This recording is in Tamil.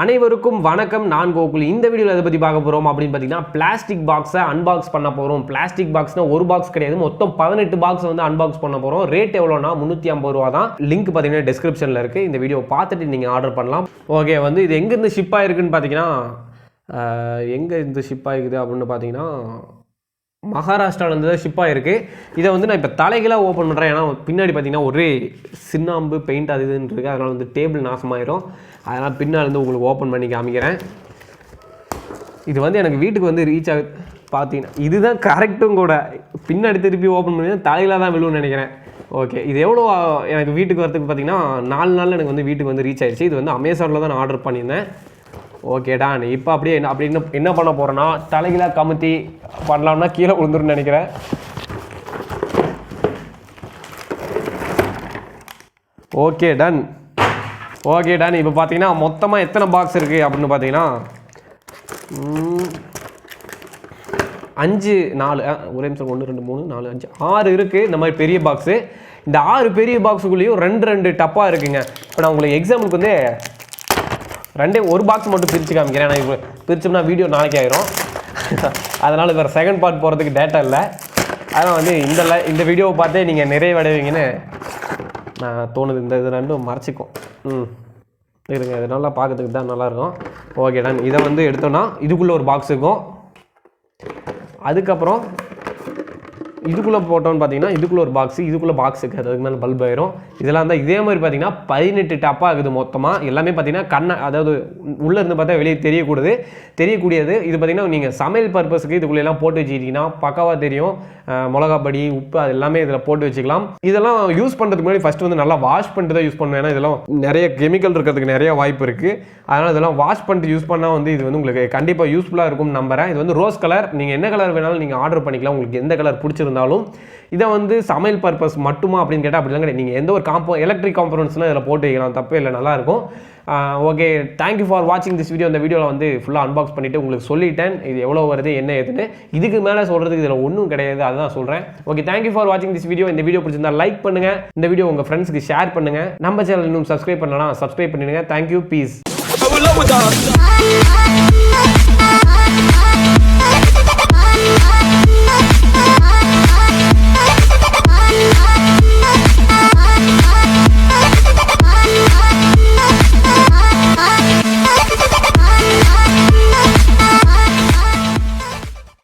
அனைவருக்கும் வணக்கம். நான் கோகுல். இந்த வீடியோவில் எதை பற்றி பார்க்க போகிறோம் அப்படின்னு பார்த்தீங்கன்னா, பிளாஸ்டிக் பாக்ஸை அன்பாக்ஸ் பண்ண போகிறோம். பிளாஸ்டிக் பாக்ஸ்னால் ஒரு பாக்ஸ் கிடையாது, மொத்தம் 18 பாக்ஸ் வந்து அன்பாக்ஸ் பண்ண போகிறோம். ரேட் எவ்வளோனா 350 ரூபா தான். லிங்க் பார்த்தீங்கன்னா டிஸ்கிரிப்ஷனில் இருக்குது. இந்த வீடியோ பார்த்துட்டு நீங்கள் ஆர்டர் பண்ணலாம். ஓகே, வந்து இது எங்கேருந்து ஷிப் ஆகிருக்குன்னு பார்த்தீங்கன்னா, எங்கே இருந்து ஷிப் ஆகிருக்குது அப்படின்னு பார்த்தீங்கன்னா, மகாராஷ்டிராவிலேருந்து தான் ஷிப் ஆகிருக்கு. இதை வந்து நான் இப்போ தலைகளாக ஓப்பன் பண்ணுறேன். ஏன்னா பின்னாடி பார்த்தீங்கன்னா ஒரே சின்னாம்பு பெயிண்ட் அது இதுன்னு இருக்குது. அதனால் வந்து டேபிள் நாசமாயிரும். அதனால் பின்னாலேருந்து உங்களுக்கு ஓப்பன் பண்ணி காமிக்கிறேன். இது வந்து எனக்கு வீட்டுக்கு வந்து ரீச் ஆகுது பார்த்தீங்கன்னா, இதுதான் கரெக்டும் கூட. பின்னாடி திருப்பி ஓப்பன் பண்ணி தலைகளாக தான் விழுவுன்னு நினைக்கிறேன். ஓகே, இது எவ்வளோ எனக்கு வீட்டுக்கு வரதுக்கு பார்த்தீங்கன்னா 4 நாளில் எனக்கு வந்து வீட்டுக்கு வந்து ரீச் ஆகிடுச்சு. இது வந்து அமேசானில் தான் நான் ஆர்டர் பண்ணியிருந்தேன். ஓகேடா, இப்போ அப்படியே என்ன பண்ண போகிறேன்னா, தலைகளாக கமுத்தி பண்ணலாம்னா கீழே விழுந்துருன்னு நினைக்கிறேன். Okay done. இப்போ பார்த்தீங்கன்னா மொத்தமாக எத்தனை பாக்ஸ் இருக்குது அப்படின்னு பார்த்தீங்கன்னா 5 4 ஒரே நிமிஷம் 1 2 3 4 5 6 இருக்குது. இந்த மாதிரி பெரிய பாக்ஸு. இந்த 6 பெரிய பாக்ஸுக்குள்ளேயும் 2 டப்பா இருக்குங்க. இப்போ நான் உங்களுக்கு எக்ஸாம்பிளுக்கு வந்து ஒரு பாக்ஸ் மட்டும் பிரித்து காமிக்கிறேன். நான் இப்போ பிரிச்சோம்னா வீடியோ நாளைக்கு ஆயிரும். அதனால் வேறு செகண்ட் பார்ட் போகிறதுக்கு டேட்டா இல்லை. அதனால் வந்து இந்த வீடியோவை பார்த்தே நீங்கள் நிறைவடைவீங்கன்னு நான் தோணுது. இது ரெண்டும் மறைச்சிக்கும். இருங்க, இது நல்லா பார்க்கறதுக்கு தான் நல்லாயிருக்கும். Okay done. இதை வந்து எடுத்தோன்னா இதுக்குள்ளே ஒரு பாக்ஸ் இருக்கும். அதுக்கப்புறம் இதுக்குள்ளே போட்டோன்னு பார்த்தீங்கன்னா இதுக்குள்ளே ஒரு பாக்ஸு, இதுக்குள்ளே பாக்ஸ் இருக்குது. அதுக்கு மேலே பல்ப் ஆயிரும். இதெல்லாம் தான் இதே மாதிரி பார்த்தீங்கன்னா 18 டப்பா இருக்குது மொத்தமாக. எல்லாமே பார்த்தீங்கன்னா அதாவது உள்ளே இருந்து பார்த்தா வெளியே தெரியக்கூடியது. இது பார்த்தீங்கன்னா நீங்கள் சமையல் பர்பஸுக்கு இதுக்குள்ளெல்லாம் போட்டு வச்சுக்கிட்டிங்கன்னா பக்காவாக தெரியும். மிளகாப்படி, உப்பு அது எல்லாமே இதில் போட்டு வச்சுக்கலாம். இதெல்லாம் யூஸ் பண்ணுறதுக்கு முன்னாடி ஃபஸ்ட்டு வந்து நல்லா வாஷ் பண்ணிட்டு தான் யூஸ் பண்ணுவேன். ஏன்னா இதெல்லாம் நிறைய கெமிக்கல் இருக்கிறதுக்கு நிறைய வாய்ப்பு இருக்குது. அதனால் இதெல்லாம் வாஷ் பண்ணிட்டு யூஸ் பண்ணால் வந்து இது வந்து உங்களுக்கு கண்டிப்பாக யூஸ்ஃபுல்லாக இருக்கும்னு நம்புகிறேன். இது வந்து ரோஸ் கலர். நீங்கள் என்ன கலர் வேணாலும் நீங்கள் ஆர்டர் பண்ணிக்கலாம். உங்களுக்கு எந்த கலர் பிடிச்சிருந்தாலும். இதை வந்து சமையல் பர்பஸ் மட்டுமா அப்படின்னு கேட்டால் அப்படிலாம் கிடையாது. நீங்கள் எந்த ஒரு எலக்ட்ரிக் காம்பனன்ட்ஸ்லாம் இதில் போட்டு வைக்கலாம், தப்பே இல்லை, நல்லாயிருக்கும். ஓகே, தேங்க்யூ ஃபார் வாட்சிங் திஸ் வீடியோ. இந்த வீடியோவில் வந்து ஃபுல்லாக அன்பாக்ஸ் பண்ணிவிட்டு உங்களுக்கு சொல்லிட்டேன் இது எவ்வளோ வருது என்ன ஏதுன்னு. இதுக்கு மேலே சொல்கிறதுக்கு இதில் ஒன்றும் கிடையாது, அதுதான் சொல்கிறேன். ஓகே, தேங்க்யூ ஃபார் வாட்சிங் திஸ் வீடியோ. இந்த வீடியோ பிடிச்சிருந்தா லைக் பண்ணுங்கள். இந்த வீடியோ உங்கள் ஃப்ரெண்ட்ஸுக்கு ஷேர் பண்ணுங்கள். நம்ம சேனல் இன்னும் சப்ஸ்கிரைப் பண்ணலாம், சப்ஸ்கிரைப் பண்ணிடுங்க. Thank you, piece.